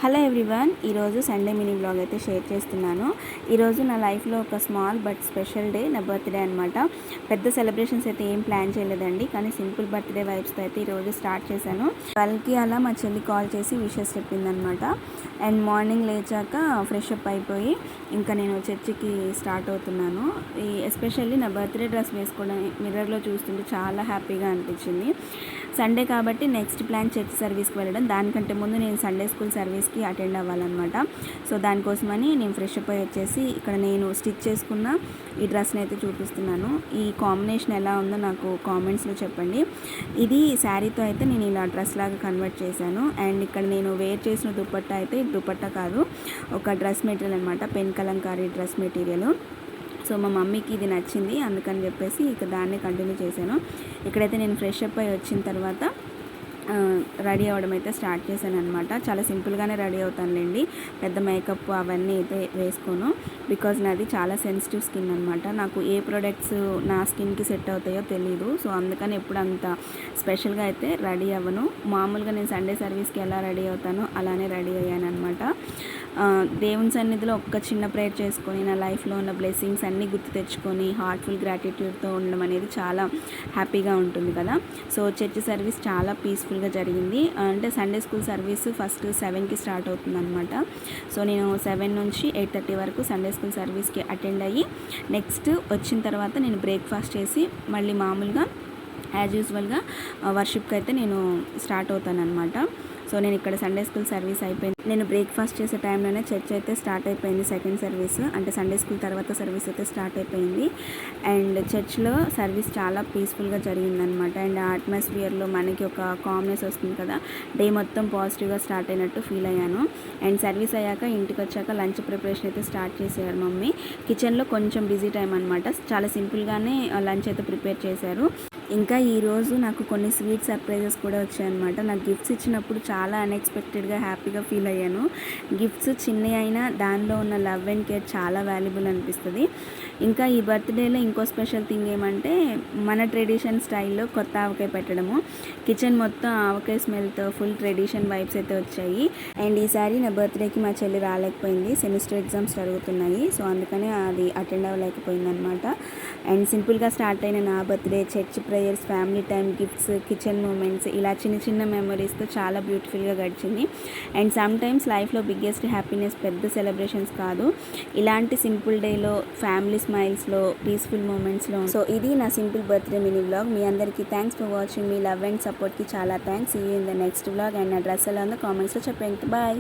Hello everyone, ఈరోజు Sunday mini blog అయితే share చేస్తున్నాను. ఈరోజు నా లైఫ్లో ఒక స్మాల్ బట్ స్పెషల్ డే, నా బర్త్డే అనమాట. పెద్ద సెలబ్రేషన్స్ అయితే ఏం ప్లాన్ చేయలేదండి, కానీ సింపుల్ బర్త్డే వైబ్స్తో అయితే ఈరోజు స్టార్ట్ చేశాను. వాళ్ళకి అలా మా చెల్లి కాల్ చేసి విషెస్ చెప్పిందనమాట. అండ్ మార్నింగ్ లేచాక ఫ్రెష్ అప్ అయిపోయి ఇంకా నేను చర్చికి స్టార్ట్ అవుతున్నాను. ఎస్పెషల్లీ నా బర్త్డే డ్రెస్ వేసుకోవడం మిర్రర్లో చూస్తుంటే చాలా హ్యాపీగా అనిపించింది. సండే కాబట్టి నెక్స్ట్ ప్లాన్ చర్చ్ సర్వీస్కి వెళ్ళడం. దానికంటే ముందు నేను సండే స్కూల్ సర్వీస్కి అటెండ్ అవ్వాలన్నమాట. సో దానికోసమని నేను ఫ్రెష్ అప్ అయ్యి వచ్చేసి ఇక్కడ నేను స్టిచ్ చేసుకున్న ఈ డ్రెస్ని అయితే చూపిస్తున్నాను. ఈ కాంబినేషన్ ఎలా ఉందో నాకు కామెంట్స్లో చెప్పండి. ఇది శారీతో అయితే నేను ఇలా డ్రెస్ లాగా కన్వర్ట్ చేశాను. అండ్ ఇక్కడ నేను వేర్ చేసిన దుపట్టా అయితే దుపట్టా కాదు, ఒక డ్రెస్ మెటీరియల్ అనమాట, pen Kalamkari dress material. So మా మమ్మీకి ఇది నచ్చింది, అందుకని చెప్పేసి ఇక దాన్నే కంటిన్యూ చేశాను. ఇక్కడైతే నేను ఫ్రెష్ అప్ అయ్యి వచ్చిన తర్వాత రెడీ అవ్వడం అయితే స్టార్ట్ చేశాను అనమాట. చాలా సింపుల్గానే రెడీ అవుతానులేండి, పెద్ద మేకప్ అవన్నీ అయితే వేసుకోను. బికాజ్ నాది చాలా సెన్సిటివ్ స్కిన్ అనమాట. నాకు ఏ ప్రొడక్ట్స్ నా స్కిన్కి సెట్ అవుతాయో తెలీదు. సో అందుకని ఎప్పుడు అంత స్పెషల్గా అయితే రెడీ అవ్వను. మామూలుగా నేను సండే సర్వీస్కి ఎలా రెడీ అవుతానో అలానే రెడీ అయ్యాను అనమాట. దేవుని సన్నిధిలో ఒక్క చిన్న ప్రేయర్ చేసుకొని నా లైఫ్లో ఉన్న బ్లెస్సింగ్స్ అన్నీ గుర్తు తెచ్చుకొని హార్ట్ఫుల్ గ్రాటిట్యూడ్తో ఉండడం అనేది చాలా హ్యాపీగా ఉంటుంది కదా. సో చర్చ్ సర్వీస్ చాలా పీస్ఫుల్గా జరిగింది. అంటే సండే స్కూల్ సర్వీస్ ఫస్ట్ 7కి స్టార్ట్ అవుతుంది అనమాట. సో నేను 7 నుంచి 8:30 వరకు సండే స్కూల్ సర్వీస్కి అటెండ్ అయ్యి నెక్స్ట్ వచ్చిన తర్వాత నేను బ్రేక్ఫాస్ట్ చేసి మళ్ళీ మామూలుగా యాజ్ యూజువల్గా వర్షిప్కి అయితే నేను స్టార్ట్ అవుతాను అనమాట. సో నేను ఇక్కడ సండే స్కూల్ సర్వీస్ అయిపోయింది. నేను బ్రేక్ఫాస్ట్ చేసే టైంలోనే చర్చ్ అయితే స్టార్ట్ అయిపోయింది. సెకండ్ సర్వీస్ అంటే సండే స్కూల్ తర్వాత సర్వీస్ అయితే స్టార్ట్ అయిపోయింది. అండ్ చర్చ్లో సర్వీస్ చాలా పీస్ఫుల్గా జరిగిందనమాట. అండ్ ఆ అట్మాస్ఫియర్లో మనకి ఒక కామ్నెస్ వస్తుంది కదా, డే మొత్తం పాజిటివ్గా స్టార్ట్ అయినట్టు ఫీల్ అయ్యాను. అండ్ సర్వీస్ అయ్యాక ఇంటికి వచ్చాక లంచ్ ప్రిపరేషన్ అయితే స్టార్ట్ చేశారు మమ్మీ. కిచెన్లో కొంచెం బిజీ టైం అనమాట. చాలా సింపుల్గానే లంచ్ అయితే ప్రిపేర్ చేశారు. ఇంకా ఈరోజు నాకు కొన్ని స్వీట్ సర్ప్రైజెస్ కూడా వచ్చాయన్నమాట. నాకు గిఫ్ట్స్ ఇచ్చినప్పుడు చాలా అన్ఎక్స్పెక్టెడ్గా హ్యాపీగా ఫీల్ అయ్యాను. గిఫ్ట్స్ చిన్నవి అయినా దానిలో ఉన్న లవ్ అండ్ కేర్ చాలా వాల్యుబుల్ అనిపిస్తుంది. ఇంకా ఈ బర్త్డేలో ఇంకో స్పెషల్ థింగ్ ఏమంటే మన ట్రెడిషన్ స్టైల్లో కొత్త ఆవకాయ పెట్టడము. కిచెన్ మొత్తం ఆవకాయ స్మెల్తో ఫుల్ ట్రెడిషన్ వైబ్స్ అయితే వచ్చాయి. అండ్ ఈసారి నా బర్త్డేకి మా చెల్లి రాలేకపోయింది, సెమిస్టర్ ఎగ్జామ్స్ జరుగుతున్నాయి. సో అందుకనే అది అటెండ్ అవ్వలేకపోయింది అనమాట. అండ్ సింపుల్గా స్టార్ట్ అయిన నా birthday church prayers, family time, gifts, kitchen moments ఇలా చిన్న చిన్న మెమరీస్తో చాలా బ్యూటిఫుల్గా గడిచింది. అండ్ సమ్ టైమ్స్ లైఫ్లో బిగ్గెస్ట్ హ్యాపీనెస్ పెద్ద సెలబ్రేషన్స్ కాదు, ఇలాంటి సింపుల్ డేలో ఫ్యామిలీ స్మైల్స్లో పీస్ఫుల్ మూమెంట్స్లో. సో ఇది నా సింపుల్ బర్త్డే మినీ వ్లాగ్. మీ అందరికీ థ్యాంక్స్ ఫర్ వాచింగ్. మీ లవ్ అండ్ సపోర్ట్కి చాలా thanks. See you in the next vlog. And నా డ్రెస్ ఎలా ఉందో కామెంట్స్లో చెప్పండి. బాయ్.